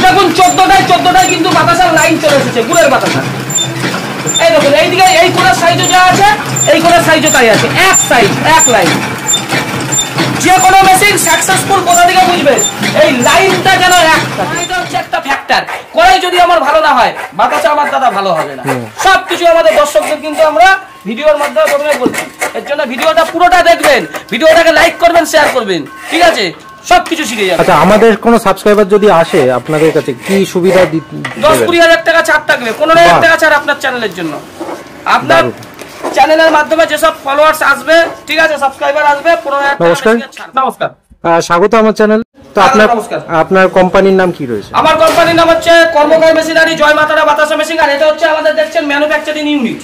দেখুন 14টায় কিন্তু বাতাসার লাইন চলে এসেছে, গুড়ের বাতাসা। এই দেখুন এইদিকে এই কোণের সাইজও যা আছে, এই কোণের সাইজও তাই আছে, এক সাইজ এক লাইন। যে কোনো মেশিন সাকসেসফুল কোথা থেকে বুঝবে, এই লাইনটা যেন একটা। এটা হচ্ছে একটা ফ্যাক্টর। কড়াই যদি আমার ভালো না হয়, বাতাসা আমার দাদা ভালো হবে না। সবকিছু আমাদের দর্শকদের কিন্তু আমরা ভিডিওর মাধ্যমে প্রথমে বলছি। এর জন্য ভিডিওটা পুরোটা দেখবেন, ভিডিওটাকে লাইক করবেন, শেয়ার করবেন, ঠিক আছে? সবকিছু শিখে যাবে। আচ্ছা, আমাদের কোনো সাবস্ক্রাইবার যদি আসে আপনাদের কাছে কি সুবিধা দিবেন? 10-20 হাজার টাকা ছাড় থাকবে, 15,000 টাকা ছাড় আপনার চ্যানেলের জন্য। আপনার চ্যানেলের মাধ্যমে যেসব ফলোয়ার্স আসবে, ঠিক আছে, সাবস্ক্রাইবার আসবে, 15,000 টাকা ছাড়। নমস্কার, স্বাগত আমার চ্যানেল। তো আপনার কোম্পানির নাম কি রয়েছে? আমার কোম্পানির নাম হচ্ছে কর্মকার মেশিনারি, জয় মাতারা বাতাসা মেশিন। আর এটা হচ্ছে আমাদের দেখছেন ম্যানুফ্যাকচারিং ইউনিট।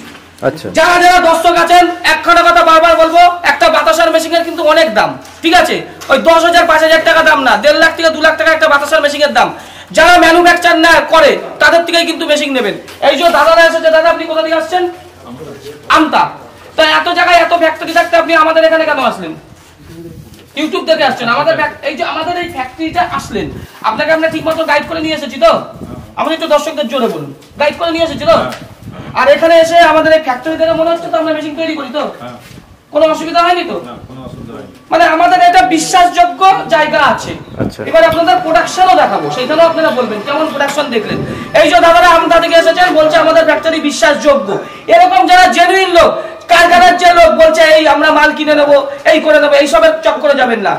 আচ্ছা, যারা যারা দর্শক আছেন, একখানা কথা বারবার বলবো, একটা বাতাসার মেশিনের কিন্তু অনেক দাম, ঠিক আছে? ওই 10,000 5,000 টাকা দাম না, 1.5 লাখ থেকে 2 লাখ টাকা একটা বাতাসার মেশিনের দাম। যারা ম্যানুফ্যাকচার না করে তাদের থেকেই কিন্তু মেশিন নেবেন। এই যে দাদারা এসেছে, দাদা আপনি কোথা থেকে আসছেন? আমতা। তো এত জায়গায় এত ফ্যাক্টরি থাকতে আপনি আমাদের এখানে কেন আসলেন? ইউটিউব দেখে আসছেন। আমাদের এই যে আমাদের এই ফ্যাক্টরিটা আসলেন, আপনাকে আমরা ঠিকমতো গাইড করে নিয়ে এসেছি তো? আমাদের একটু দর্শকদের জোরে বলুন, গাইড করে নিয়ে এসেছি তো? আর এখানে এসে আমাদের এই ফ্যাক্টরি থেকে মনে হচ্ছে তো আমরা মেশিন তৈরি করি তো? কোনো অসুবিধা হয়নি তো? মানে আমাদের এটা বিশ্বাসযোগ্য জায়গা আছে। এবার আপনাদের প্রোডাকশনও দেখাবো, সেখানেও আপনারা বলবেন কেমন প্রোডাকশন দেখলেন। এই যে দাদারা আমদা থেকে এসেছেন, বলছে আমাদের ফ্যাক্টরি বিশ্বাসযোগ্য। এরকম যারা জেনুইন লোক, কারখানার যে লোক বলছে এই আমরা মাল কিনে নেবো, এই করে নেবো, এইসবের চক্করে যাবেন না।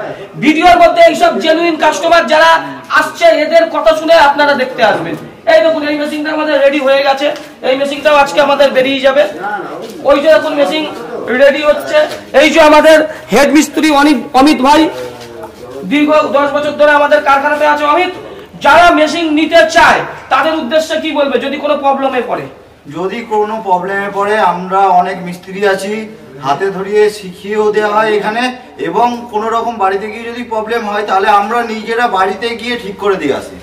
ভিডিওর মধ্যে এইসব জেনুইন কাস্টমার যারা আসছে, এদের কথা শুনে আপনারা দেখতে আসবেন। এই দেখুন এই মেশিনটা আমাদের রেডি হয়ে গেছে, এই মেশিনটাও আজকে আমাদের বেরিয়ে যাবে। ওই যে দেখুন মেশিন রেডি হচ্ছে। এই যে আমাদের হেড মিস্ত্রি অমিত ভাই, দীর্ঘ 10 বছর ধরে আমাদের কারখানাতে আছে অমিত। যারা মেশিন নিতে চায় তাদের উদ্দেশ্যে কি বলবে যদি কোনো প্রবলেমে পড়ে? যদি কোনো প্রবলেমে পড়ে, আমরা অনেক মিস্ত্রি আছি, হাতে ধরিয়ে শিখিয়েও দেওয়া হয় এখানে। এবং কোনো রকম বাড়িতে গিয়ে যদি প্রবলেম হয়, তাহলে আমরা নিজেরা বাড়িতে গিয়ে ঠিক করে দিয়ে আসি।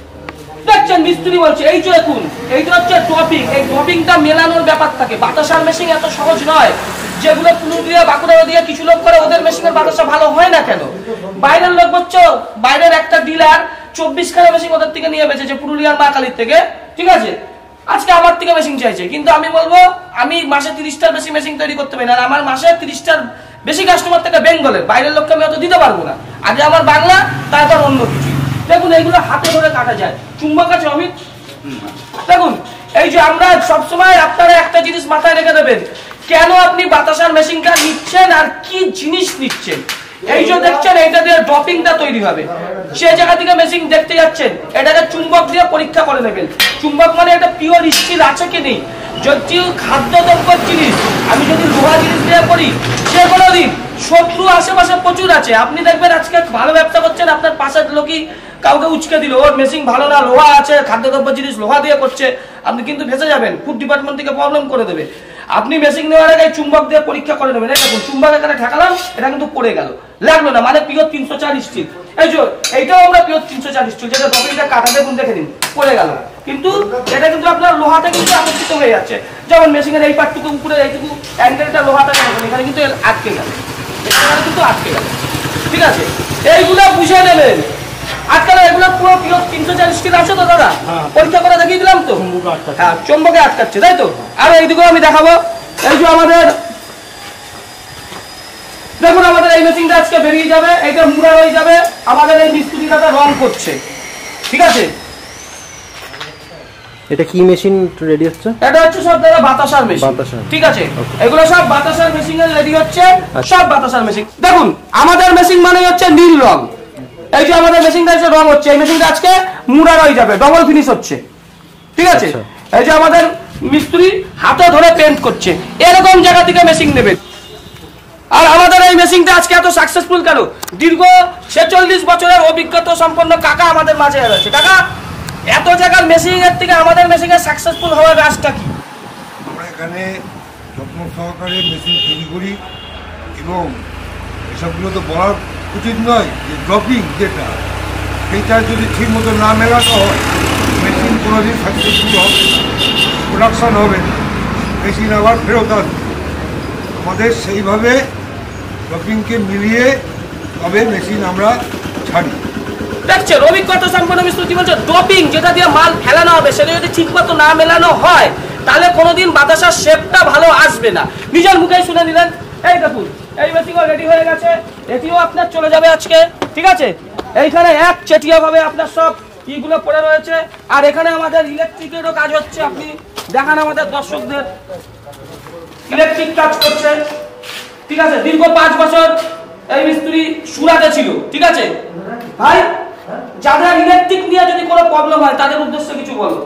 দেখছেন মিস্ত্রি বলছে এই যে দেখুন এইটা হচ্ছে টপিং। এই টপিংটা মেলানোর ব্যাপার থাকে। বাতাসার মেশিন এত সহজ নয়। যেগুলো পুরুলিয়া বাঁকুড়া দিয়ে কিছু লোক করে, ওদের মেশিনের বাতাসা ভালো হয় না কেন? বাইরের লোক বলছো, বাইরের একটা ডিলার 24খানা মেশিন ওদের থেকে নিয়ে বেঁচেছে, পুরুলিয়ার মা কালীর থেকে, ঠিক আছে? আজকে আমার থেকে মেশিন চাইছে, কিন্তু আমি বলবো আমি মাসে 30টার বেশি মেশিন তৈরি করতে পারি না। আর আমার মাসে 30টার বেশি কাস্টমার থেকে বেঙ্গলের, বাইরের লোককে আমি অত দিতে পারবো না। আগে আমার বাংলা, তারপর অন্য কিছু। দেখুন এইগুলো হাতে ধরে কাটা যায়, চুম্বক আছে অমিত। দেখুন এই যে আমরা সবসময় আপনারা একটা জিনিস মাথায় রেখে দেবেন, কেন আপনি বাতাসার মেশিনটা নিচ্ছেন আর কি জিনিস নিচ্ছেন। এই যে দেখছেন এটা দিয়ে ড্রপিংটা তৈরি হবে। সে জায়গা থেকে মেশিন দেখতে যাচ্ছেন, এটাকে চুম্বক দিয়ে পরীক্ষা করে নেবেন। চুম্বক মানে এটা পিওর স্টিল আছে কি নেই। যদি খাদ্যদ্রব্য জিনিস, আমি যদি লোহা জিনিস দিয়ে করি, যে কোনো দিন শত্রু আশেপাশে প্রচুর আছে। আপনি দেখবেন আজকে ভালো ব্যবসা করছেন, আপনার পাশের লোকই কাউকে উচকে দিল, ওর মেশিন ভালো না, লোহা আছে, খাদ্যদ্রব্য জিনিস লোহা দিয়ে করছে, আপনি কিন্তু ফেসে যাবেন। ফুড ডিপার্টমেন্ট থেকে প্রবলেম করে দেবে। আপনি মেশিন নেওয়ার আগে চুম্বক দিয়ে পরীক্ষা করে নেবেন। দেখুন চুম্বক এখানে ঠেকালাম, এটা কিন্তু পড়ে গেল, লাগলো না, মানে পিওর 304 স্টিল। এই যে এইটাও আমরা পিওর 304 স্টিল, যেটা ড্রপিংটা কাটা দেখুন, দেখে নিন পড়ে গেল, কিন্তু এটা কিন্তু আপনার লোহাতে কিন্তু আকর্ষিত হয়ে যাচ্ছে। যেমন মেশিনের এই পার্টটুকু উপরে এইটুকু অ্যাঙ্গেলটা লোহাটা এখানে কিন্তু আটকে গেল, এখানে কিন্তু আটকে গেল, ঠিক আছে? এইগুলো বুঝে নেবেন। আজকাল এগুলো পুরো পিওর 304 স্টিল আছে তো দাদা? পরীক্ষা করে দেখিয়ে দিলাম তো। হ্যাঁ, চুম্বকে আটকাচ্ছে, তাই তো? আর এইদিকেও আমি দেখাবো। এই যে আমাদের দেখুন আমাদের এই মেশিনটা আজকে বেরিয়ে যাবে, এইটা মুড়া হয়ে যাবে। আমাদের এই মিস্ত্রিটা রং করছে, ঠিক আছে? এটা কি মেশিন রেডি হচ্ছে? এটা হচ্ছে সব দাদা বাতাসার মেশিন, ঠিক আছে? এগুলো সব বাতাসার মেশিন এর রেডি হচ্ছে, সব বাতাসার মেশিন। দেখুন আমাদের মেশিন মানে হচ্ছে নীল রং। এই যে আমাদের মেশিনটা হচ্ছে রং হচ্ছে, এই মেশিনটা আজকে মুড়া হয়ে যাবে, ডবল ফিনিশ হচ্ছে, ঠিক আছে? এই যে আমাদের মিস্ত্রি হাতে ধরে পেন্ট করছে, এরকম জায়গা থেকে মেশিন নেবে। আর আমাদের এই মেশিনটা আজকে এত সাকসেসফুল কেন? দীর্ঘ 46 বছরের অভিজ্ঞতা সম্পন্ন কাকা আমাদের মাঝে আছে। কাকা, এত জায়গার মেশিনের থেকে আমাদের মেশিনের সাকসেসফুল হওয়ার রাস্তা কি? আমরা এখানে যত্ন সহকারে মেশিন তৈরি করি, এবং এসবগুলো তো বলার উচিত নয় যে ড্রপিং যেটা, সেইটা যদি ঠিক মতো না মেলানো হয়, মেশিন কোনোদিন সাকসেসফুল হবে না, প্রোডাকশান হবে না, মেশিন আবার ফেরত আসবে। আমাদের সেইভাবে ড্রপিংকে মিলিয়ে তবে মেশিন আমরা ছাড়ি। দেখছেন অভিজ্ঞতা সম্পন্ন মিস্ত্রি কি বলছে, ড্রপিং যেটা দিয়ে মাল ফেলানো হবে সেটা যদি ঠিকমতো না মেলানো হয় তাহলে কোনোদিন বাতাসার শেপটা ভালো আসবে না। নিজের মুখেই শুনে নিলেন। এই দেখুন এই মেশিনও রেডি হয়ে গেছে, এটিও আপনার চলে যাবে আজকে, ঠিক আছে। এইখানে এক চেটিয়া ভাবে আপনার সব ইগুলো পড়ে রয়েছে। আর এখানে আমাদের ইলেকট্রিকেরও কাজ হচ্ছে, আপনি দেখান আমাদের দর্শকদের। ইলেকট্রিক কাজ করছে, ঠিক আছে। দীর্ঘ 5 বছর এই মিস্ত্রি সুরাতে ছিল, ঠিক আছে ভাই। যাদের ইলেকট্রিক নিয়ে যদি কোনো প্রবলেম হয় তাদের উদ্দেশ্যে কিছু বলো।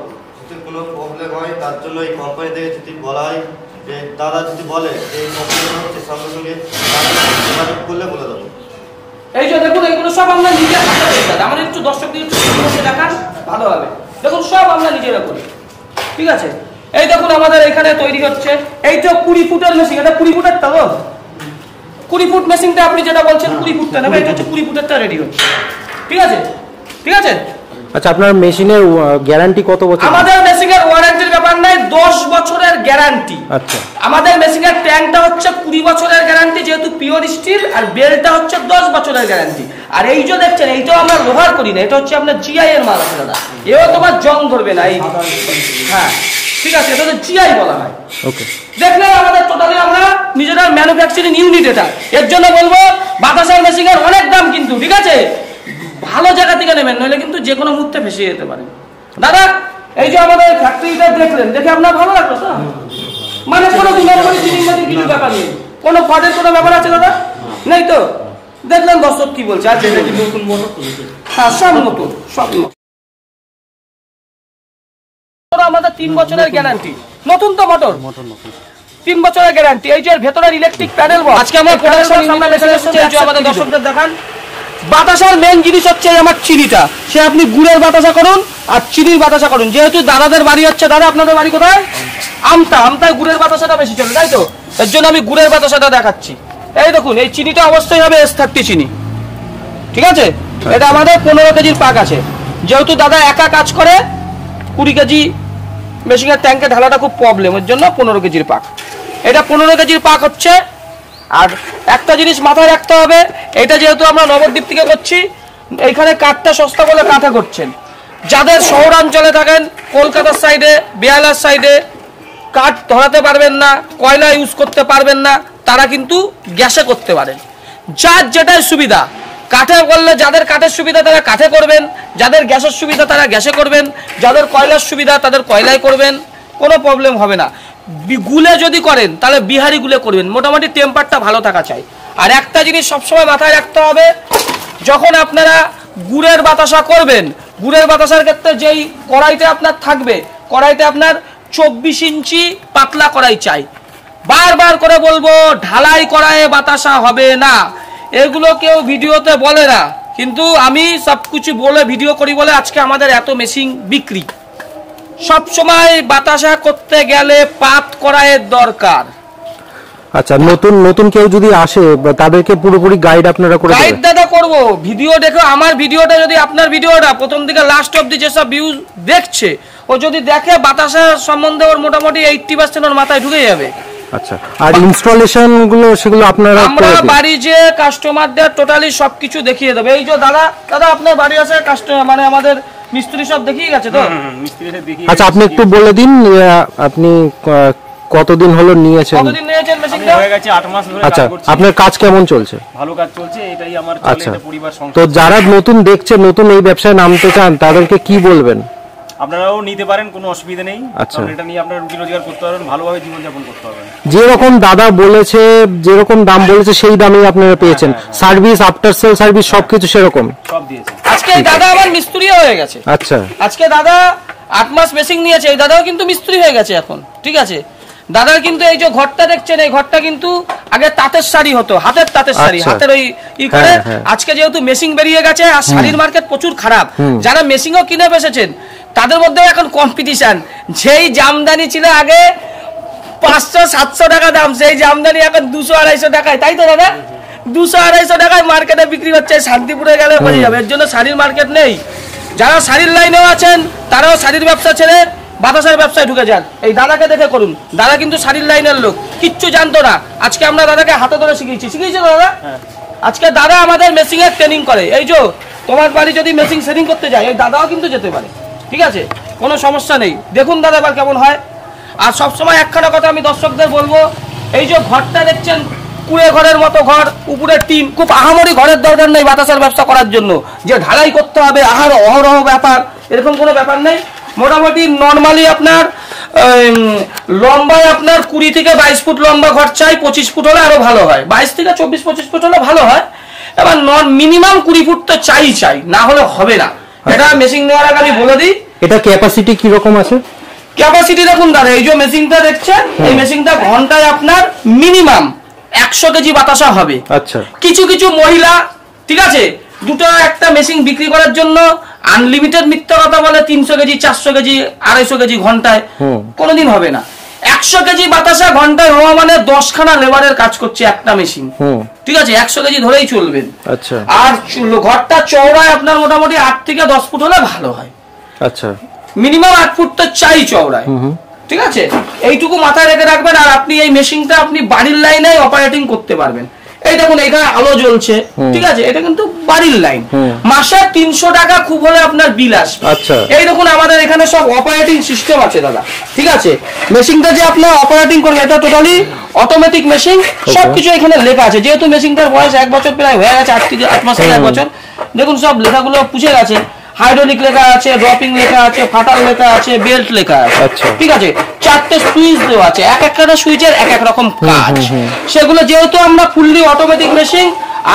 কোনো প্রবলেম হয় তার জন্য এই কোম্পানি থেকে যদি বলা হয় যে দাদা যদি বলে এই প্রবলেম হচ্ছে সঙ্গে সঙ্গে যোগাযোগ করলে বলে দেবো। এই যে দেখুন এগুলো সব আমরা নিজের হাতে করি, আমাদের একটু দর্শকদের একটু দেখান ভালো হবে। দেখুন সব আমরা নিজেরা করি, ঠিক আছে। এই দেখুন আমাদের এখানে তৈরি হচ্ছে, এইটা 20 ফুটের মেশিন, এটা 20 ফুটের তো 20 ফুট মেশিনটা আপনি যেটা বলছেন 20 ফুটটা নেবে, এটা হচ্ছে 20 ফুটেরটা রেডি হচ্ছে, ঠিক আছে, ঠিক আছে। আচ্ছা, আপনার মেশিনের গ্যারান্টি কত বছর? আমাদের মেশিনের ওয়ারেন্টির ব্যাপার নাই, 10 বছরের গ্যারান্টি। আচ্ছা, আমাদের মেশিনের ট্যাঙ্কটা হচ্ছে 20 বছরের গ্যারান্টি, যেহেতু পিওর স্টিল, আর বেলটা হচ্ছে 10 বছরের গ্যারান্টি। আর এই যে দেখছেন এইটাও আমরা লোহার করি না, এটা হচ্ছে আপনার জিআই এর মাল আছে দাদা, এও তোমার জং ধরবে না। এই হ্যাঁ ঠিক আছে, এটা তো জিআই বলা হয়। ওকে, দেখলে আমাদের টোটালি আমরা নিজেরা ম্যানুফ্যাকচারিং ইউনিট এটা। এর জন্য বলবো বাতাসার মেশিনের অনেক দাম কিন্তু, ঠিক আছে। ভালো জায়গা থেকে নেবেন, নইলে কিন্তু যে কোনো মুহূর্তে ফেসে যেতে পারে। দাদা এই যে আমাদের ফ্যাক্টরিটা দেখলেন, দেখে আপনার ভালো লাগলো তো? মানে কোনো দুর্নামী জিনিসপাতি কিছু ব্যাপার নেই, কোনো ফটের কোনো ব্যাপার আছে দাদা নেই তো? দেখলেন দর্শক কি বলছে। আচ্ছা নতুন মোটর, হ্যাঁ সব নতুন, সব নতুন। আমাদের 3 বছরের গ্যারান্টি, নতুন তো মোটর 3 বছরের গ্যারান্টি। এই যে ভেতরের ইলেকট্রিক প্যানেল বক্স, আজকে আমরা প্রোডাকশন সামনে মেশিন এসেছে, এই যে আমাদের দর্শকদের দেখান। বাতাসার মেন জিনিস হচ্ছে আমার চিনিটা, সে আপনি গুড়ের বাতাসা করুন আর চিনির বাতাসা করুন। যেহেতু দাদাদের বাড়ি হচ্ছে, দাদা আপনাদের বাড়ি কোথায়? আমতায় গুড়ের বাতাসাটা বেশি চলে, তাই তো? এর জন্য আমি গুড়ের বাতাসাটা দেখাচ্ছি। এই দেখুন এই চিনিটা অবশ্যই হবে S30 চিনি, ঠিক আছে। এটা আমাদের 15 কেজির পাক আছে। যেহেতু দাদা একা কাজ করে, 20 কেজি মেশিনের ট্যাঙ্কে ঢালাটা খুব প্রবলেম, এর জন্য 15 কেজির পাক। এটা 15 কেজির পাক হচ্ছে। আর একটা জিনিস মাথায় রাখতে হবে, এটা যেহেতু আমরা নবদ্বীপ থেকে করছি, এইখানে কাঠটা সস্তা বলে কাঠে করছেন। যাদের শহরাঞ্চলে থাকেন, কলকাতার সাইডে, বেহালার সাইডে কাঠ ধরাতে পারবেন না, কয়লা ইউজ করতে পারবেন না, তারা কিন্তু গ্যাসে করতে পারেন। যার যেটাই সুবিধা, কাঠে করলে যাদের কাঠের সুবিধা তারা কাঠে করবেন, যাদের গ্যাসের সুবিধা তারা গ্যাসে করবেন, যাদের কয়লার সুবিধা তাদের কয়লায় করবেন, কোনো প্রবলেম হবে না। গুলে যদি করেন তাহলে বিহারি গুলে করবেন, মোটামুটি টেম্পারটা ভালো থাকা চাই। আর একটা জিনিস সবসময় মাথায় রাখতে হবে, যখন আপনারা গুড়ের বাতাসা করবেন, গুড়ের বাতাসার ক্ষেত্রে যেই কড়াইতে আপনার থাকবে, কড়াইতে আপনার 24 ইঞ্চি পাতলা কড়াই চাই। বারবার করে বলবো, ঢালাই কড়াইয়ে বাতাসা হবে না, এগুলো কেউ ভিডিওতে বলে না, কিন্তু আমি সবকিছু বলে ভিডিও করি বলে আজকে আমাদের এত মেশিন বিক্রি। সব সময় বাতাসা করতে গেলে পাত কড়াইয়ের দরকার। আচ্ছা, নতুন কেউ যদি আসে তাদেরকে পুরোপুরি গাইড আপনারা করে দেবেন? গাইড দাদা করব, ভিডিও দেখো আমার ভিডিওটা, যদি আপনার ভিডিওটা প্রথম থেকে লাস্ট অবধি যেসব ভিউজ দেখছে, ও যদি দেখে বাতাসা সম্বন্ধে ওর মোটামুটি 80% ওর মাথায় ঢুকে যাবে। আচ্ছা, আর ইনস্টলেশন গুলো সেগুলো আপনারা আমরা বাড়ি যে কাস্টমারদের টোটালি সবকিছু দেখিয়ে দেব। এই যে দাদা আপনার বাড়ি আছে, কাস্টমার মানে আমাদের মিস্ত্রি সব দেখিয়ে গেছে তো? আচ্ছা, আপনি একটু বলে দিন আপনি কতদিন হলো নিয়েছেন? কতদিন নিয়েছেন মেশিনটা? হয়ে গেছে 8 মাস ধরে আচ্ছা, কাজ করছি। আপনার কাজ কেমন চলছে? ভালো কাজ চলছে, এটাই আমার চলে, এটা পরিবার সংসার। তো যারা নতুন দেখছে, নতুন এই ব্যবসায় নামতে চান, তাদেরকে কি বলবেন? আপনারাও নিতে পারেন, কোনো অসুবিধা নেই। আচ্ছা, এটা নিয়ে আপনারা রুটি রোজগার করতে পারবেন, ভালোভাবে জীবনযাপন করতে পারবেন। যেরকম দাদা বলেছে, যেরকম দাম বলেছে সেই দামেই আপনারা পেয়েছেন, সার্ভিস, আফটার সেল সার্ভিস সবকিছু সেরকম সব দিয়েছে। আজকে দাদা আমার মিস্ত্রিও হয়ে গেছে। আচ্ছা, আজকে দাদা 8 মাস মেশিন নিয়েছে, এই দাদাও কিন্তু মিস্ত্রি হয়ে গেছে এখন, ঠিক আছে। দাদার কিন্তু এই যে ঘরটা দেখছেন, এই ঘরটা কিন্তু আগে তাঁতের শাড়ি হতো, হাতের তাঁতের শাড়ি, হাতের ওই ই করে। আজকে যেহেতু মেশিন বেরিয়ে গেছে আর শাড়ির মার্কেট প্রচুর খারাপ, যারা মেশিনও কিনে বসেছেন তাদের মধ্যে এখন কম্পিটিশন। যেই জামদানি ছিল আগে 500-700 টাকা দাম, সেই জামদানি এখন 200-250 টাকায়, তাই তো দাদা? 200-250 টাকায় মার্কেটে বিক্রি হচ্ছে, শান্তিপুরে গেলে বোঝা যাবে। এর জন্য শাড়ির মার্কেট নেই। যারা শাড়ির লাইনেও আছেন তারাও শাড়ির ব্যবসা ছেড়ে বাতাসার ব্যবসায় ঢুকে যান। এই দাদাকে দেখে করুন, দাদা কিন্তু শাড়ির লাইনের লোক, কিচ্ছু জানতো না। আজকে আমরা দাদাকে হাতে ধরে শিখিয়েছি দাদা। আজকে দাদা আমাদের মেশিনের ট্রেনিং করে। এই যে তোমার বাড়ি যদি মেশিন সেটিং করতে যায় এই দাদাও কিন্তু যেতে পারে, ঠিক আছে, কোনো সমস্যা নেই। দেখুন দাদা এবার কেমন হয়। আর সবসময় একখানা কথা আমি দর্শকদের বলবো, এই যে ঘরটা দেখছেন কুড়ে ঘরের মতো ঘর, উপরের টিন, খুব আহামরি ঘরের দরকার নেই বাতাসার ব্যবসা করার জন্য যে ঢালাই করতে হবে অহরহ ব্যাপার, এরকম কোনো ব্যাপার নেই। মোটামুটি নর্মালি আপনার লম্বায় আপনার 20 থেকে 22 ফুট লম্বা ঘর চাই, 25 ফুট হলে আরো ভালো হয়, 22 থেকে 24-25 ফুট হলে ভালো হয়। এবার মিনিমাম 20 ফুট তো চাই, না হলে হবে না। এটা মেশিন নেওয়ার আগে আমি বলে দিই এটা ক্যাপাসিটি কি রকম আছে। ক্যাপাসিটি দেখুন দাদা, এই যে মেশিনটা দেখছেন, এই মেশিনটা ঘন্টায় আপনার মিনিমাম 100 কেজি বাতাসা হবে। আচ্ছা, কিছু কিছু মহিলা, ঠিক আছে, দুটো একটা মেশিন বিক্রি করার জন্য আনলিমিটেড মিথ্যা কথা বলে 300 কেজি 400 কেজি 250 কেজি ঘন্টায়, কোনোদিন হবে না। 100 কেজি বাতাসা ঘন্টায় হওয়া মানে 10খানা লেবারের কাজ করছে একটা মেশিন, ঠিক আছে, 100 কেজি ধরেই চলবেন। আচ্ছা, আর ঘরটা চওড়ায় আপনার মোটামুটি 8 থেকে 10 ফুট হলে ভালো হয়। আচ্ছা, মিনিমাম 8 ফুট তো চাই চওড়ায়, ঠিক আছে, এইটুকু মাথায় রেখে রাখবেন। আর আপনি এই মেশিনটা আপনি বাড়ির লাইনে অপারেটিং করতে পারবেন। এই দেখুন এখানে আলো জ্বলছে, ঠিক আছে, এটা কিন্তু বাড়ির লাইন। মাসে 300 টাকা খুব হলে আপনার বিল আসবে। আচ্ছা, এই দেখুন আমাদের এখানে সব অপারেটিং সিস্টেম আছে দাদা, ঠিক আছে, মেশিনটা যে আপনার অপারেটিং করবে এটা টোটালি অটোমেটিক মেশিন, সবকিছু এখানে লেখা আছে। যেহেতু মেশিনটার বয়স 1 বছর প্রায় হয়ে গেছে, 8 মাস থেকে 1 বছর, দেখুন সব লেখাগুলো পুছে গেছে। হাইড্রোলিক লেখা আছে, ড্রপিং লেখা আছে, ফাটার লেখা আছে, বেল্ট লেখা আছে, ঠিক আছে, 4টে সুইচ দেওয়া আছে, এক একটা সুইচের এক এক রকম কাজ। সেগুলো যেহেতু আমরা ফুললি অটোমেটিক মেশিন,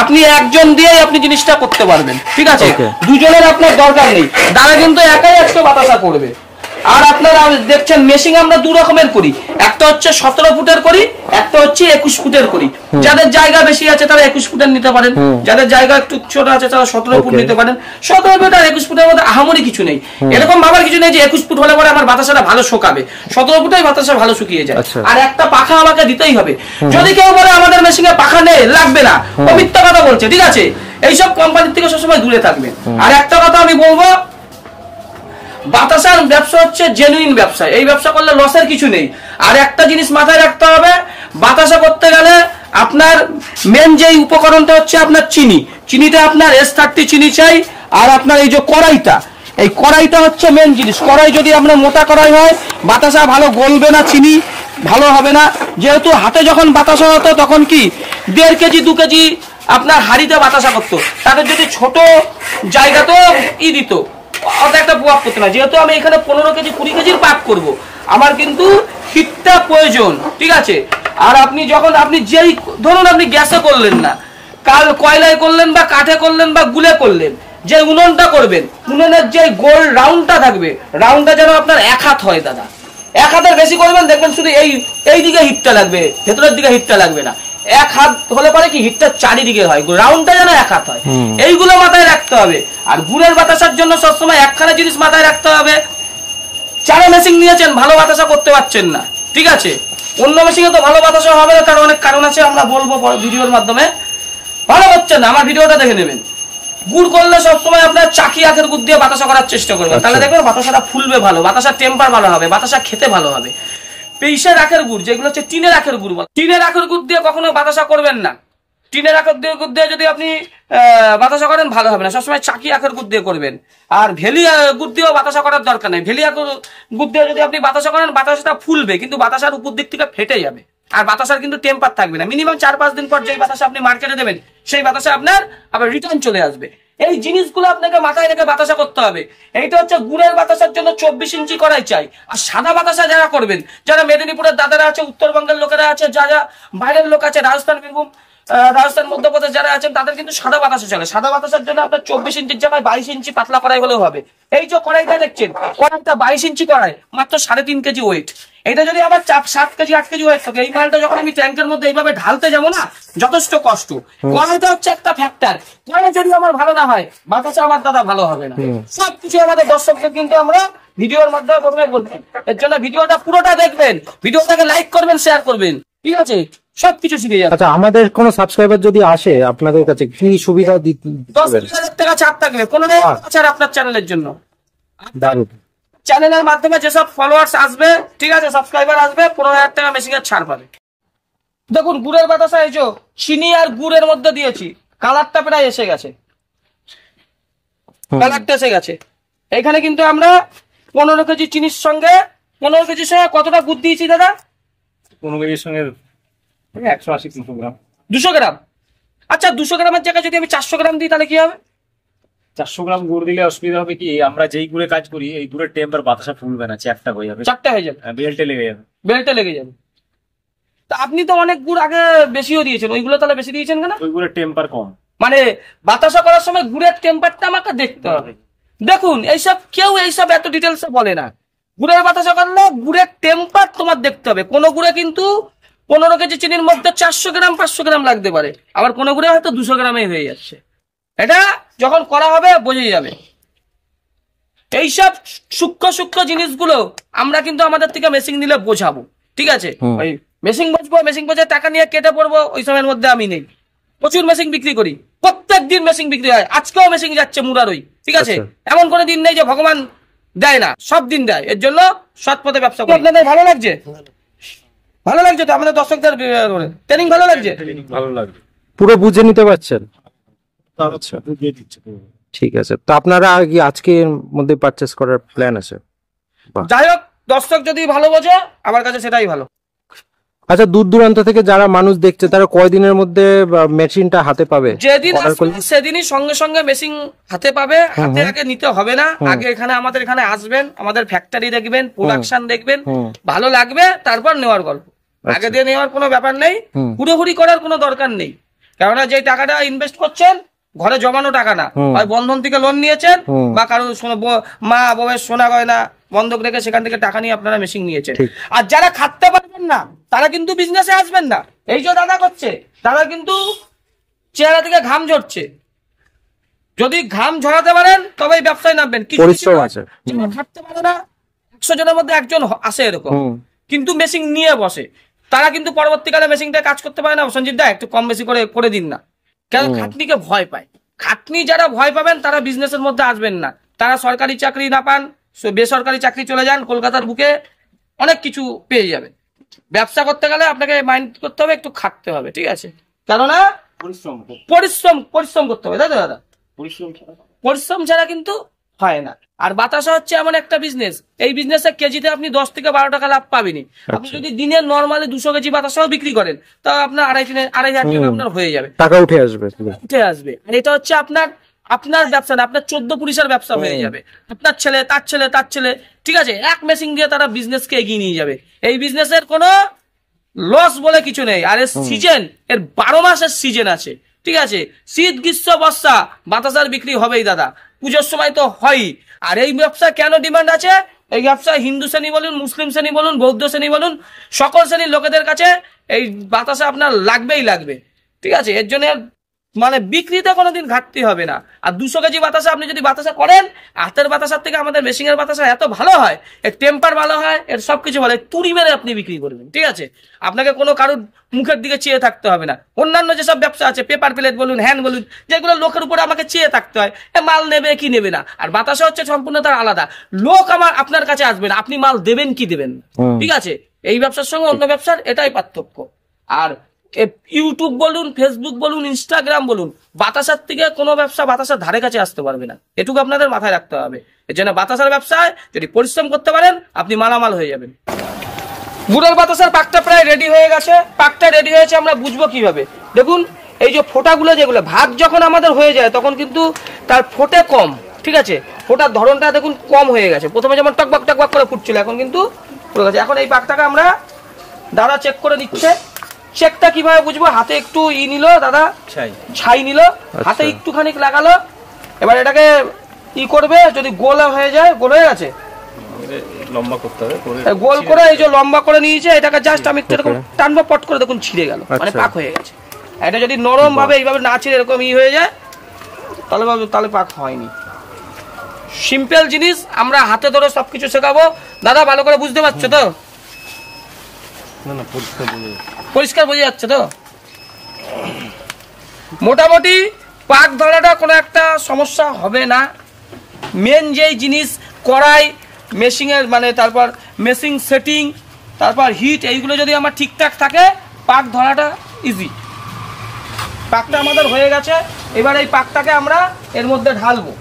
আপনি একজন দিয়েই আপনি জিনিসটা করতে পারবেন, ঠিক আছে, দুজনের আপনার দরকার নেই। দাদা কিন্তু একাই 100 বাতাসা করবে। আর আপনারা দেখছেন মেশিন আমরা 2 রকমের করি, একটা হচ্ছে 17 ফুটের করি, একটা হচ্ছে 21 ফুটের করি। যাদের জায়গা বেশি আছে তারা 21 ফুটের নিতে পারেন, যাদের জায়গা একটু ছোট আছে তারা 17 ফুট নিতে পারেন। 17 ফুট আর 21 ফুটের মধ্যে আহামরি কিছু নেই, এরকম ভাবার কিছু নেই যে 21 ফুট হলে পরে আমার বাতাসাটা ভালো শুকাবে, 17 ফুটেই বাতাসা ভালো শুকিয়ে যায়। আর একটা পাখা আমাকে দিতেই হবে। যদি কেউ বলে আমাদের মেশিনে পাখা নেই, লাগবে না, ও মিথ্যা কথা বলছে, ঠিক আছে, এইসব কোম্পানির থেকে সবসময় দূরে থাকবে। আর একটা কথা আমি বলবো, বাতাসার ব্যবসা হচ্ছে জেনুইন ব্যবসা, এই ব্যবসা করলে লসের কিছু নেই। আর একটা জিনিস মাথায় রাখতে হবে, বাতাসা করতে গেলে আপনার মেন যে উপকরণটা হচ্ছে আপনার চিনি, চিনিতে আপনার S30 চিনি চাই। আর আপনার এই যে কড়াইটা, এই কড়াইটা হচ্ছে মেন জিনিস। কড়াই যদি আপনার মোটা কড়াই হয় বাতাসা ভালো গলবে না, চিনি ভালো হবে না। যেহেতু হাতে যখন বাতাসা হতো তখন কি 1.5 কেজি 2 কেজি আপনার হাড়িতে বাতাসা করতো, তাদের যদি ছোট জায়গাতেও দিত অত একটা প্রভাব করতে না। যেহেতু আমি এখানে 15 কেজি 20 কেজির পাক করব, আমার কিন্তু হিটটা প্রয়োজন, ঠিক আছে। আর আপনি যখন আপনি যেই ধরুন আপনি গ্যাসে করলেন না, কাল কয়লায় করলেন বা কাঠে করলেন বা গুলে করলেন, যে উনুনটা করবেন, উনুনের যে গোল রাউন্ডটা থাকবে, রাউন্ডটা যেন আপনার 1 হাত হয় দাদা। 1 হাতের বেশি করবেন, দেখবেন শুধু এই দিকে হিটটা লাগবে, ভেতরের দিকে হিটটা লাগবে না। 1 হাত হলে পরে কি হিটটা চারিদিকে হয়, রাউন্ডটা যেন 1 হাত হয়, এইগুলো মাথায় রাখতে হবে। আর গুড়ের বাতাসার জন্য সবসময় একখানা জিনিস মাথায় রাখতে হবে, চারা মেশিন নিয়েছেন ভালো বাতাসা করতে পারছেন না, ঠিক আছে, অন্য মেশিনে তো ভালো বাতাসা হবে না, তার অনেক কারণ আছে, আমরা বলবো ভিডিওর মাধ্যমে। ভালো হচ্ছে না, আমার ভিডিওটা দেখে নেবেন। গুড় করলে সবসময় আপনার চাকি আখের গুড় দিয়ে বাতাসা করার চেষ্টা করবেন, তাহলে দেখবেন বাতাসাটা ফুলবে ভালো, বাতাসার টেম্পার ভালো হবে, বাতাসা খেতে ভালো হবে। পেইসের আখের গুড়, যেগুলো হচ্ছে টিনের আখের গুড়, টিনের আখের গুড় দিয়ে কখনো বাতাসা করবেন না। টিনের আখের গুড় দিয়ে যদি আপনি বাতাসা করেন ভালো হবে না, সবসময় চাকি আখের গুড় দিয়ে করবেন। আর ভেলি গুড় দিয়েও বাতাসা করার দরকার নেই, ভেলি আখের গুড় দিয়ে যদি আপনি বাতাসা করেন বাতাসাটা ফুলবে, কিন্তু বাতাসার উপর দিক থেকে ফেটে যাবে। আর বাতাসার কিন্তু টেম্পার থাকবে না। মিনিমাম 4-5 দিন পর যেই বাতাসা আপনি মার্কেটে দেবেন সেই বাতাসা আপনার আবার রিটার্ন চলে আসবে। এই জিনিসগুলো আপনাকে মাথায় রেখে বাতাসা করতে হবে। এইটা হচ্ছে গুড়ের বাতাসার জন্য 24 ইঞ্চি কড়াই চাই। আর সাদা বাতাসা যারা করবেন, যারা মেদিনীপুরের দাদারা আছে, উত্তরবঙ্গের লোকেরা আছে, যারা বাইরের লোক আছে, রাজস্থান বীরভূম, রাজস্থান মধ্যপ্রদেশ যারা আছেন, তাদের কিন্তু সাদা বাতাসা চলে। সাদা বাতাসার জন্য আপনার 24 ইঞ্চির জায়গায় 22 ইঞ্চি পাতলা কড়াই হলেও হবে। এই যে কড়াইটা দেখছেন, কড়াইটা 22 ইঞ্চি কড়াই, মাত্র 3.5 কেজি ওয়েট। এটা যদি আবার 7 কেজি 8 কেজি ওয়েট থাকে, এই মালটা যখন আমি ট্যাঙ্কের মধ্যে এইভাবে ঢালতে যাবো না, যথেষ্ট কষ্ট। কড়াইটা হচ্ছে একটা ফ্যাক্টর, কড়াই যদি আমার ভালো না হয় বাতাসা আমার দাদা ভালো হবে না। সবকিছু আমাদের দর্শকদের কিন্তু আমরা ভিডিওর মাধ্যমে প্রথমে বলছি, এর জন্য ভিডিওটা পুরোটা দেখবেন, ভিডিওটাকে লাইক করবেন, শেয়ার করবেন, ঠিক আছে, সবকিছু শিখে যাবে। আচ্ছা, আমাদের কোন সাবস্ক্রাইবার যদি আসে আপনাদের কাছে কি সুবিধা দিতে 10,000 টাকা ছাড় থাকবে, কোনো ছাড় আপনার চ্যানেলের জন্য। দারুণ। চ্যানেলের মাধ্যমে যেসব ফলোয়ার্স আসবে, ঠিক আছে, সাবস্ক্রাইবার আসবে, 15,000 টাকা মেশিনের ছাড় পাবে। দেখুন গুড়ের বাতাসা, এই যে চিনি আর গুড়ের মধ্যে দিয়েছি, কালারটা প্রায় এসে গেছে। কালারটা এসে গেছে। এখানে কিন্তু আমরা 15 কেজি চিনির সঙ্গে 15 কেজির সঙ্গে কতটা গুড় দিয়েছি দাদা? 15 কেজির সঙ্গে 180-200 গ্রাম। 200 গ্রাম। আচ্ছা 200 গ্রামের জায়গায় যদি আমি 400 গ্রাম দিই তাহলে কি হবে? 400 গ্রাম গুড় দিলে অসুবিধা হবে কি, আমরা যেই গুড়ে কাজ করি এই গুড়ের টেম্পার বাতাসা ফুলবে না, চ্যাপটা হয়ে যাবে, চারটা হয়ে যাবে, বেল্টে লেগে যাবে। বেল্টে লেগে যাবে। তা আপনি তো অনেক গুড় আগে বেশিও দিয়েছেন, ওইগুলো তাহলে বেশি দিয়েছেন কেন? ওই গুড়ের টেম্পার কম। মানে বাতাসা করার সময় গুড়ের টেম্পারটা আমাকে দেখতে হবে। দেখুন এইসব কেউ এইসব এত ডিটেলসে বলে না। গুড়ের বাতাসা করলে গুড়ের টেম্পার তোমার দেখতে হবে। কোনো গুড়ে কিন্তু 15 কেজি চিনির মধ্যে 400 গ্রাম 500 গ্রাম লাগতে পারে, আবার কোনো গুড়ে হয়তো 200 গ্রামে হয়ে যাচ্ছে। এটা যখন করা হবে বোঝাই যাবে। এইসব সূক্ষ্ম জিনিসগুলো আমরা কিন্তু আমাদের থেকে মেশিন নিলে বোঝাবো, ঠিক আছে? ওই মেশিন বসবো, মেশিন বসে টাকা নিয়ে কেটে পড়বো, ওই সময়ের মধ্যে আমি নেই। প্রচুর মেশিন বিক্রি করি, প্রত্যেক দিন মেশিন বিক্রি হয়। আজকেও মেশিন যাচ্ছে মুরারই, ঠিক আছে? এমন কোনো দিন নেই যে ভগবান দেয় না, সব দিন দেয়। এর জন্য সৎ পথে ব্যবসা করি। আপনাদের ভালো লাগছে? ভালো লাগছে তো? আমাদের দর্শকদের ট্রেনিং ভালো লাগছে? ভালো লাগবে, পুরো বুঝে নিতে পারছেন? আচ্ছা ঠিক আছে। তো আপনারা কি আজকের মধ্যে পারচেস করার প্ল্যান আছে? যাই হোক, দর্শক যদি ভালো বোঝে আমার কাছে সেটাই ভালো। আচ্ছা, দূর দূরান্ত থেকে যারা মানুষ দেখছে তারা কয়দিনের মধ্যে মেশিনটা হাতে পাবে? যেদিন সেদিনই সঙ্গে সঙ্গে মেশিন হাতে পাবে। হাতে আগে নিতে হবে না, আগে আমাদের এখানে আসবেন, আমাদের ফ্যাক্টরি দেখবেন, প্রোডাকশন দেখবেন, ভালো লাগবে, তারপর নেওয়ার গল্প। আগে দিয়ে নেওয়ার কোনো ব্যাপার নেই, হুড়োহুড়ি করার কোনো দরকার নেই। কেননা যে টাকাটা ইনভেস্ট করছেন ঘরে জমানো টাকা না, হয় বন্ধন থেকে লোন নিয়েছেন বা কারো মা বউয়ের সোনা গয়না বন্ধক রেখে সেখান থেকে টাকা নিয়ে আপনারা মেশিন নিয়েছেন। আর যারা খাটতে পারবেন না তারা কিন্তু বিজনেসে আসবেন না। এই যে দাদা করছে, দাদা কিন্তু চেহারা থেকে ঘাম ঝরছে। যদি ঘাম ঝরাতে পারেন তবেই ব্যবসায় নামবেন। পরিশ্রম আছে, খাটতে পারে না, 100 জনের মধ্যে একজন আসে এরকম, কিন্তু মেশিন নিয়ে বসে। তারা কিন্তু পরবর্তীকালে মেশিনটা কাজ করতে পারে না। সঞ্জীব দা একটু কম বেশি করে দিন না, কেন? খাটনিকে ভয় পায়। খাটনি যারা ভয় পাবেন তারা বিজনেসের মধ্যে আসবেন না। তারা সরকারি চাকরি না পান, বেসরকারি চাকরি চলে যান, কলকাতার বুকে অনেক কিছু পেয়ে যাবেন। ব্যবসা করতে গেলে আপনাকে মাইন্ড করতে হবে, একটু খাটতে হবে, ঠিক আছে? কেননা পরিশ্রম করতে হবে, তাই তো দাদা? পরিশ্রম ছাড়া কিন্তু হয় না। আর বাতাসা হচ্ছে এমন একটা বিজনেস, এই বিজনেসে কেজিতে আপনি 10 থেকে 12 টাকা লাভ পাবেনই। আপনি যদি দিনে নর্মালি 200 কেজি বাতাসাও বিক্রি করেন তা আপনার 2,500 টাকা আপনার হয়ে যাবে, টাকা উঠে আসবে। আর এটা হচ্ছে আপনার ব্যবসা না, আপনার 14 পুলিশের ব্যবসা হয়ে যাবে। আপনার ছেলে, তার ছেলে, ঠিক আছে? এক মেশিন দিয়ে তারা বিজনেসকে এগিয়ে নিয়ে যাবে। এই বিজনেসের কোনো লস বলে কিছু নেই। আর এর সিজন, এর 12 মাসের সিজন আছে, ঠিক আছে? শীত, গ্রীষ্ম, বর্ষা বাতাসার বিক্রি হবেই দাদা, পুজোর সময় তো হয়ই। আর এই ব্যবসা কেন ডিমান্ড আছে? এই ব্যবসা হিন্দু শ্রেণী বলুন, মুসলিম শ্রেণী বলুন, বৌদ্ধ শ্রেণী বলুন, সকল শ্রেণীর লোকেদের কাছে এই বাতাসা আপনার লাগবেই, ঠিক আছে? এর জন্য মানে বিক্রিতে কোনোদিন ঘাটতি হবে না। আর 200 কেজি বাতাসা আপনি যদি বাতাসা করেন, হাতের বাতাসার থেকে আমাদের মেশিনের বাতাসা এত ভালো হয়, এর টেম্পার ভালো হয়, এর সবকিছু ভালো, তুড়ি মেরে আপনি বিক্রি করবেন, ঠিক আছে? আপনাকে কোনো কারোর মুখের দিকে চেয়ে থাকতে হবে না। অন্যান্য যেসব ব্যবসা আছে, পেপার প্লেট বলুন, হ্যান্ড বলুন, যেগুলো লোকের উপরে আমাকে চেয়ে থাকতে হয়, মাল নেবে কি নেবে না। আর বাতাসা হচ্ছে সম্পূর্ণ তার আলাদা। লোক আপনার কাছে আসবে না, আপনি মাল দেবেন কি দেবেন, ঠিক আছে? এই ব্যবসার সঙ্গে অন্য ব্যবসার এটাই পার্থক্য। আর ইউটিউব বলুন, ফেসবুক বলুন, ইনস্টাগ্রাম বলুন, বাতাসার থেকে কোনো ব্যবসা বাতাসার ধারে কাছে আসতে পারবে না। এটুকু আপনাদের মাথায় রাখতে হবে। এর জন্য বাতাসার ব্যবসায় যদি পরিশ্রম করতে পারেন আপনি মালামাল হয়ে যাবেন। গুড়ের বাতাসার পাকটা প্রায় রেডি হয়ে গেছে। পাকটা রেডি হয়েছে আমরা বুঝবো কিভাবে? দেখুন এই যে ফোঁটাগুলো, যেগুলো ভাত যখন আমাদের হয়ে যায় তখন কিন্তু তার ফোঁটে কম, ঠিক আছে? ফোঁটার ধরনটা দেখুন কম হয়ে গেছে। প্রথমে যেমন টকবক করে ফুটছিল, এখন কিন্তু পুরো গেছে। এখন এই পাকটাকে আমরা দাদা চেক করে নিচ্ছে। চেকটা কিভাবে বুঝবো? হাতে একটু নিল দাদা, ছাই নিল, হাতে একটুখানি লাগালো। এবার এটাকে করবে, যদি গোল হয়ে যায়, গোল হয়ে গেছে, লম্বা করতে হবে, গোল করে এই যে লম্বা করে নিয়েছে, এটাকে জাস্ট আমি একটু এরকম টানবো, পট করে দেখুন ছিঁড়ে গেল, মানে পাক হয়ে গেছে। এটা যদি নরম ভাবে এইভাবে না ছিঁড়ে এরকম হয়ে যায় তাহলে পাক হয়নি। সিম্পল জিনিস, আমরা হাতে ধরে সবকিছু শেখাবো। দাদা ভালো করে বুঝতে পারছো তো? পরিষ্কার বোঝা যাচ্ছে তো? মোটামুটি পাক ধরাটা কোনো একটা সমস্যা হবে না। মেন যেই জিনিস কড়াই, মেশিনের মানে তারপর মেশিন সেটিং, তারপর হিট, এইগুলো যদি আমার ঠিকঠাক থাকে পাক ধরাটা ইজি। পাকটা আমাদের হয়ে গেছে। এবার এই পাকটাকে আমরা এর মধ্যে ঢালবো।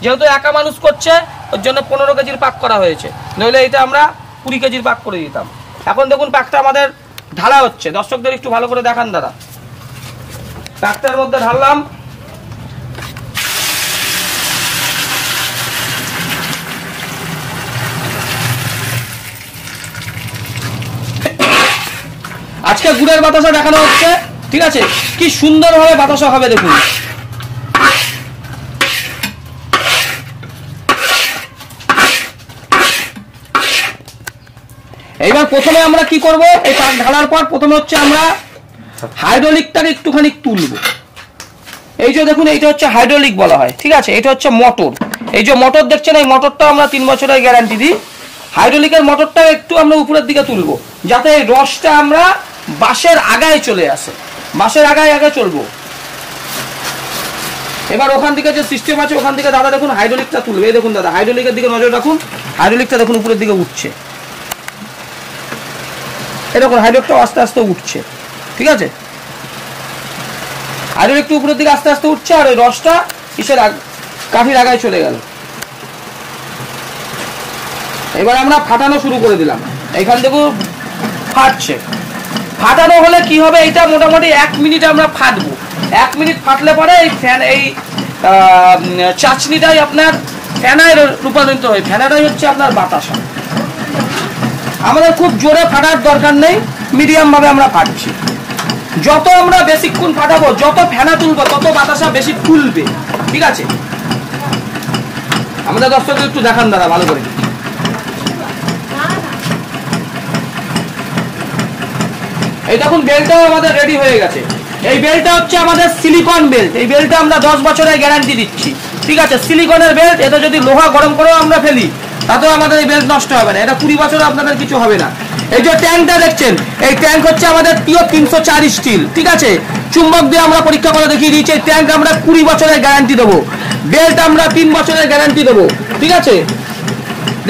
যেহেতু একা মানুষ করছে ওর জন্য 15 কেজির পাক করা হয়েছে, নইলে এটা আমরা 20 কেজির পাক করে দিতাম। এখন দেখুন পাকটা আমাদের ঢালা হচ্ছে, দর্শকদের একটু ভালো করে দেখান দাদা। পাকটার মধ্যে ঢাললাম, আজকে গুড়ের বাতাসা দেখানো হচ্ছে, ঠিক আছে, কি সুন্দরভাবে বাতাসা হবে দেখুন। এইবার প্রথমে আমরা কি করব, এই পাক ঢালার পর প্রথমে হচ্ছে আমরা হাইড্রোলিকটাকে একটুখানি তুলব। এই যে দেখুন এইটা হচ্ছে হাইড্রোলিক বলা হয়, ঠিক আছে, এটা হচ্ছে মোটর। এই যে মোটর দেখছেন, এই মোটরটা আমরা 3 বছরের গ্যারান্টি দিই। হাইড্রোলিকের মোটরটা একটু আমরা উপরের দিকে তুলবো, যাতে এই রসটা আমরা বাঁশের আগায় চলে আসে, বাঁশের আগায় আগে চলবো। এবার ওখান থেকে যে সিস্টেম আছে ওখান থেকে দাদা দেখুন হাইড্রোলিকটা তুলবে। এই দেখুন দাদা হাইড্রোলিকের দিকে নজর রাখুন, হাইড্রোলিকটা দেখুন উপরের দিকে উঠছে, এরকম হাইড্রোলিকটা আস্তে আস্তে উঠছে, ঠিক আছে, হাইড্রোলিকটা উপরের দিকে আস্তে আস্তে উঠছে, আর ওই রসটা কিসের কাঠির আগায় চলে গেল। এবার আমরা ফাটানো শুরু করে দিলাম, এইখান থেকে ফাটছে। ফাটানো হলে কি হবে, এটা মোটামুটি 1 মিনিট আমরা ফাটবো। 1 মিনিট ফাটলে পরে এই ফ্যান, এই চাচনিটাই আপনার ফ্যানায় রূপান্তরিত হয়। ফ্যানাটাই হচ্ছে আপনার বাতাসা। আমাদের খুব জোরে ফাটার দরকার নেই, মিডিয়াম ভাবে আমরা ফাটছি। যত আমরা বেশিক্ষণ ফাটাবো, যত ফ্যানা তুলবো, তত বাতাসা বেশি ফুলবে, ঠিক আছে। আমাদের দর্শকদের একটু দেখান দাদা ভালো করে। এই দেখুন বেল্টটাও আমাদের রেডি হয়ে গেছে। এই বেল্টটা হচ্ছে আমাদের সিলিকন বেল্ট। এই বেল্টটা আমরা 10 বছরের গ্যারান্টি দিচ্ছি, ঠিক আছে। সিলিকনের বেল্ট, এটা যদি লোহা গরম করেও আমরা ফেলি তাতেও আমাদের এই বেল্ট নষ্ট হবে না, এটা 20 বছর আপনাদের কিছু হবে না। এই যে ট্যাঙ্কটা দেখছেন, এই ট্যাঙ্ক হচ্ছে আমাদের 304 স্টিল, ঠিক আছে। চুম্বক দিয়ে আমরা পরীক্ষা করে দেখিয়ে দিয়েছি। এই ট্যাঙ্ক আমরা 20 বছরের গ্যারান্টি দেবো, বেল্ট আমরা 3 বছরের গ্যারান্টি দেবো, ঠিক আছে।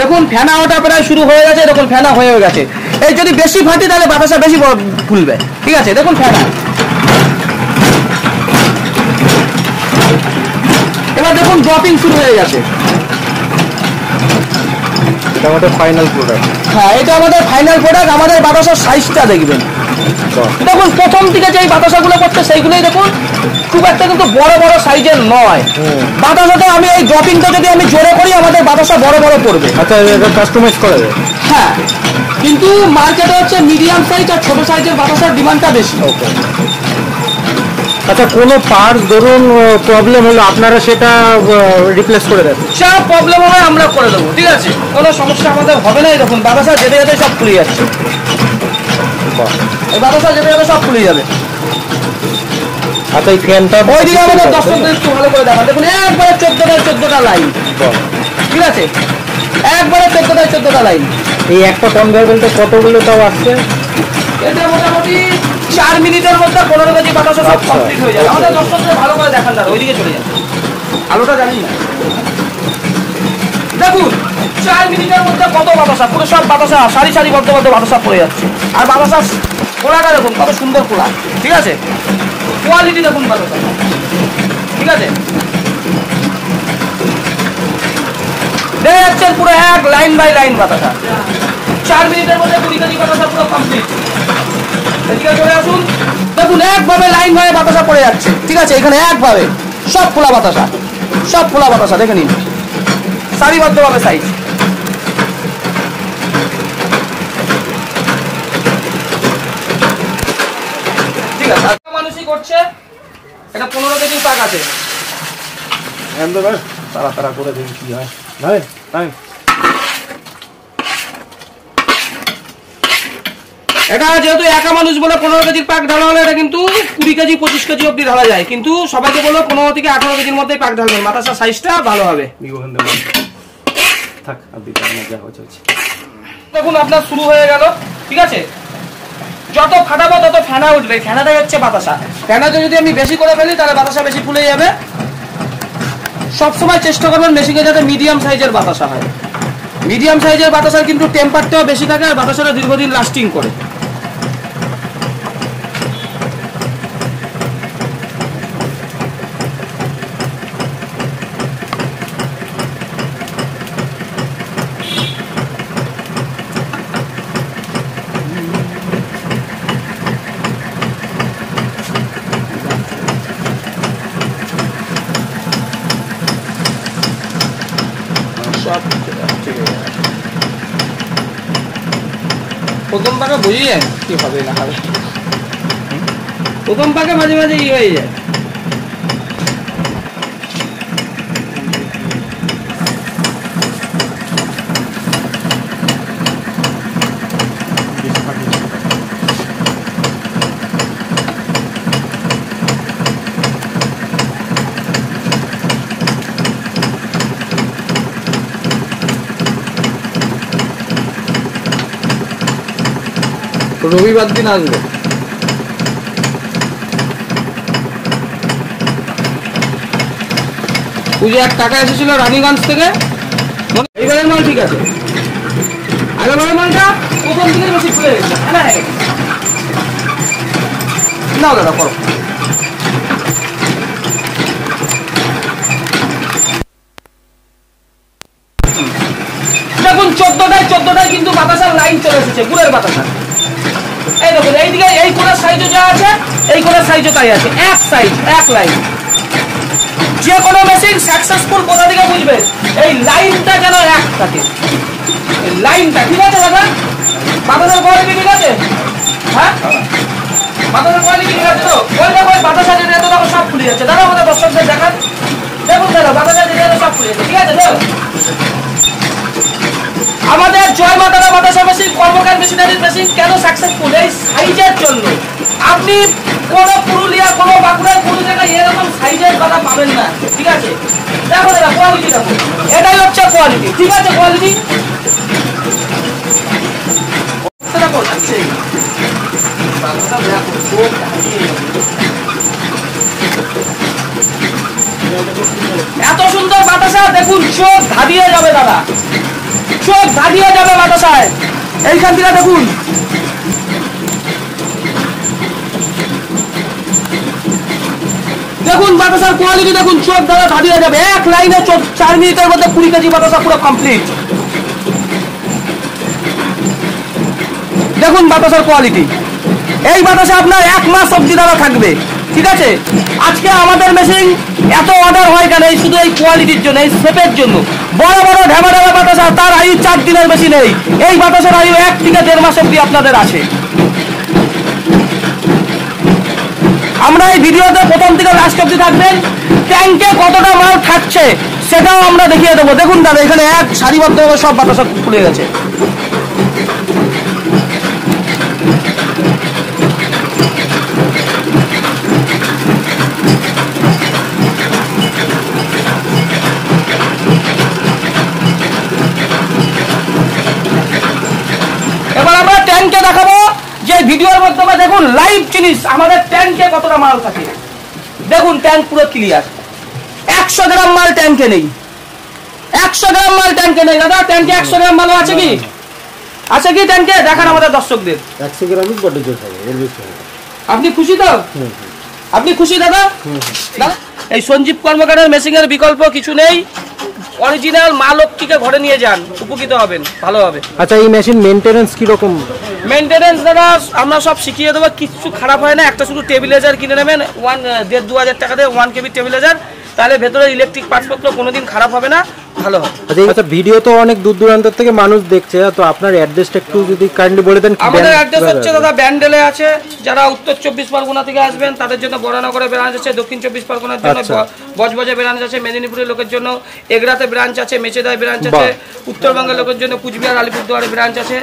দেখুন ফ্যানা ওটা প্রায় শুরু হয়ে গেছে, দেখুন ফ্যানা হয়ে গেছে। এই যদি বেশি ফাটি তাহলে বাতাসা বেশি ফুলবে, ঠিক আছে। দেখুন ফ্যানা, এবার দেখুন ড্রপিং শুরু হয়ে গেছে। এটা আমাদের ফাইনাল প্রোডাক্ট। হ্যাঁ, এটা আমাদের ফাইনাল প্রোডাক্ট। আমাদের বাতাসার সাইজটা দেখবেন, দেখুন প্রথম দিকে যে বাতাসাগুলো করছে সেইগুলোই দেখুন খুব একটা কিন্তু বড় বড় সাইজের নয়। বাতাসাটা আমি এই ড্রপিংটা যদি আমি জোরে করি আমাদের বাতাসা বড় বড় পড়বে। আচ্ছা, এটা কাস্টমাইজ করা যায়? হ্যাঁ, কিন্তু মার্কেটে হচ্ছে মিডিয়াম সাইজ আর ছোট সাইজের বাতাসার ডিমান্ডটা বেশি। আচ্ছা, কোনো পার্টস ধরুন প্রবলেম হলো, আপনারা সেটা রিপ্লেস করে দেন? যা প্রবলেম হয় আমরা করে দেবো, ঠিক আছে, কোনো সমস্যা আমাদের হবে না। দেখুন বাতাসা যেতে যেতে সব খুলে যাচ্ছে, এই বাতাসা যেতে যেতে সব খুলে যাবে। আচ্ছা, এই ফ্যানটা ওইদিকে আমাদের দর্শকদের একটু ভালো করে দেখা, দেখুন একবারে 14টা লাইন, ঠিক আছে, একবারে 14টা লাইন। এই একটা কনভেয়ার বেল্টে কতগুলো তাও আসছে? এটা মোটামুটি 4 মিনিটের মধ্যে 15 কেজি বাতাসা সব কমপ্লিট হয়ে যাবে। আমাদের দর্শকদের ভালো করে দেখান দাদা, ওইদিকে চলে যাবে, আলোটা জানি না। দেখুন 4 মিনিটের মধ্যে কত বাতাসা, পুরো সব বাতাসা সারি সারি বদ্ধ বদ্ধ বাতাসা পড়ে যাচ্ছে। আর বাতাসা কোলাটা দেখুন কত সুন্দর কোলা, ঠিক আছে, কোয়ালিটি দেখুন বাতাসা, ঠিক আছে। দেখে যাচ্ছেন পুরো এক লাইন বাই লাইন বাতাসা। 4 মিনিটের মধ্যে 20 কেজি বাতাসা পুরো কমপ্লিট। এদিকে চলে আসুন, দেখুন একভাবে লাইন ভাবে বাতাসা পড়ে যাচ্ছে, ঠিক আছে। এখানে একভাবে সব খোলা বাতাসা, সব খোলা বাতাসা, দেখে নিন সারিবদ্ধভাবে সাইজ। ঠিক আছে, মানুষই করছে। এটা 15 কেজি পাক আছে। তাড়াতাড়া করে দেখি কি হয়। ভাই ভাই, এটা যেহেতু একা মানুষ বলে 15 কেজির পাক ঢালা হলে এটা কিন্তু 20 কেজি 25 কেজি অব্দি ঢালা যায়, কিন্তু সবাইকে বলো 15 থেকে 18 কেজির মধ্যে পাক ঢালবেন, বাতাসার সাইজটা ভালো হবে। থাক, আর দিতে না, যা হচ্ছে। দেখুন আপনার শুরু হয়ে গেল, ঠিক আছে। যত ফাটাবো তত ফেনা উঠবে, ফেনাটাই হচ্ছে বাতাসা। ফেনাতে যদি আমি বেশি করে ফেলি তাহলে বাতাসা বেশি ফুলে যাবে। সবসময় চেষ্টা করবেন মেশিনে যাতে মিডিয়াম সাইজের বাতাসা হয়। মিডিয়াম সাইজের বাতাসার কিন্তু টেম্পারটাও বেশি থাকে আর বাতাসাটা দীর্ঘদিন লাস্টিং করে। সব ঠিক আছে। প্রথম পাকে বুঝি যায় কি হবে না হবে, প্রথম পাকে মাঝে মাঝে ই হয়ে যায়। রবিবার দিন আসবে। পুজো এক টাকা এসেছিল রানীগঞ্জ থেকে, এইবারের মাল ঠিক আছে, আগেরবারের মালটা প্রথম দিকে বেশি খুলে গেছে। নাও দাদা করো। দেখুন 14টায় কিন্তু বাতাসার লাইন চলে এসেছে, গুড়ের বাতাসা। এই দেখুন এইদিকে এই কোণার সাইজও যা আছে, এই কোণার সাইজও তাই আছে, এক সাইজ এক লাইন। যে কোনো মেশিন সাকসেসফুল কোথা থেকে বুঝবেন, এই লাইনটা যেন এক থাকে, এই লাইনটা ঠিক আছে দাদা। বাতাসের কোয়ালিটি ঠিক আছে? হ্যাঁ বাতাসের কোয়ালিটি ঠিক আছে তো? ওই দেখো বাতাসা যেটা এত দেখো সব খুলে যাচ্ছে দাদা, আমাদের দর্শকদের দেখান। দেখুন দাদা বাতাসা যেটা সব খুলে যাচ্ছে, ঠিক আছে তো? আমাদের জয় মা তারা বাতাসা মেশিন, কর্মকার মেশিনারি মেশিন কেন সাকসেসফুল? এই সাইজের জন্য। আপনি কোন পুরুলিয়া কোন বাঁকুড়ার কোন জায়গায় এরকম সাইজের কথা পাবেন না, ঠিক আছে? দেখো দাদা কোয়ালিটি দেখো, এটাই হচ্ছে কোয়ালিটি, ঠিক আছে? কোয়ালিটি দেখো আচ্ছা এত সুন্দর বাতাসা, দেখুন চোখ ধাঁধিয়ে যাবে দাদা, চোখ ধাঁধিয়ে যাবে বাতাসায়। এইখান থেকে দেখুন দেখুন বাতাসার কোয়ালিটি দেখুন, চোখ দাদা ধাঁধিয়ে যাবে। এক লাইনে 4 মিনিটের মধ্যে 20 কেজি বাতাসা পুরো কমপ্লিট। দেখুন বাতাসার কোয়ালিটি, এই বাতাসা আপনার 1 মাস অবধি দাদা থাকবে, ঠিক আছে? আজকে আমাদের মেশিন এত অর্ডার হয় কেন? এই শুধু এই কোয়ালিটির জন্য, এই শেপের জন্য। বড় বড় ঢেমা ঢেমা বাতাসা তার আয়ু 4 দিনের বেশি নেই, এই বাতাসের আয়ু 1 থেকে 1.5 মাস অবধি আপনাদের আছে। আমরা এই ভিডিওতে প্রথম থেকে লাস্ট অবধি থাকবেন, ট্যাঙ্কে কতটা মাল থাকছে সেটাও আমরা দেখিয়ে দেবো। দেখুন দাদা এখানে এক সারিবদ্ধভাবে সব বাতাসা খুলে গেছে। এবার আমরা ট্যাঙ্কে দেখাবো যে ভিডিওর মাধ্যমে দেখুন লাইভ জিনিস আমাদের ট্যাঙ্কে কতটা মাল থাকে। দেখুন ট্যাঙ্ক পুরো ক্লিয়ার, 100 গ্রাম মাল ট্যাঙ্কে নেই, 100 গ্রাম মাল ট্যাঙ্কে নেই দাদা। ট্যাঙ্কে 100 গ্রাম মাল আছে কি? আছে কি ট্যাঙ্কে? দেখান আমাদের দর্শকদের। 100 গ্রামই বড় জোর হবে, এর বেশি হবে। আপনি খুশি তো? আপনি খুশি দাদা? এই সঞ্জীব কর্মকারের মেশিনের বিকল্প কিছু নেই, অরিজিনাল মা লক্ষ্মীকে ঘরে নিয়ে যান, উপকৃত হবেন, ভালো হবে। আচ্ছা এই মেশিন মেইনটেনেন্স কি রকম? মেইনটেনেন্স দাদা আমরা সব শিখিয়ে দেবো, কিছু খারাপ হয় না। একটা শুধু টেবিলাইজার কিনে নেবেন 1.5-2 হাজার টাকা দিয়ে, 1 কেবি টেবিলাইজার, তাহলে ভেতরে ইলেকট্রিক পার্টসপত্র কোনোদিন খারাপ হবে না, ভালো হবে। আচ্ছা ভিডিও তো অনেক দূর দূরান্ত থেকে মানুষ দেখছে, তো আপনার অ্যাড্রেসটা একটু যদি কাইন্ডলি বলে দেন। আমাদের অ্যাড্রেস হচ্ছে দাদা ব্যান্ডেলে আছে, যারা উত্তর 24 পরগনা থেকে আসবেন তাদের জন্য বরানগরে ব্রাঞ্চ আছে, দক্ষিণ 24 পরগনার জন্য বজবজে ব্রাঞ্চ আছে, মেদিনীপুরের লোকের জন্য এগরাতে ব্রাঞ্চ আছে, মেচেদায় ব্রাঞ্চ আছে, উত্তরবঙ্গের লোকের জন্য কুচবিহার আলিপুরদুয়ারে ব্রাঞ্চ আছে।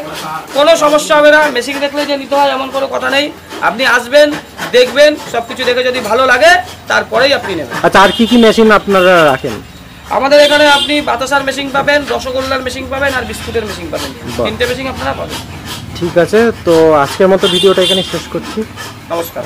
কোনো সমস্যা হবে না, মেশিন দেখলে যে নিতে হয় এমন কোনো কথা নেই। আপনি আসবেন, দেখবেন, সবকিছু দেখে যদি ভালো লাগে তারপরেই আপনি নেবেন। আচ্ছা আর কি কি মেশিন আপনারা রাখেন? আমাদের এখানে আপনি বাতাসার মেশিন পাবেন, রসগোল্লার মেশিন পাবেন, আর বিস্কুটের মেশিন পাবেন, 3টে মেশিন আপনারা পাবেন। ঠিক আছে, তো আজকের মতো ভিডিওটা এখানে শেষ করছি। নমস্কার।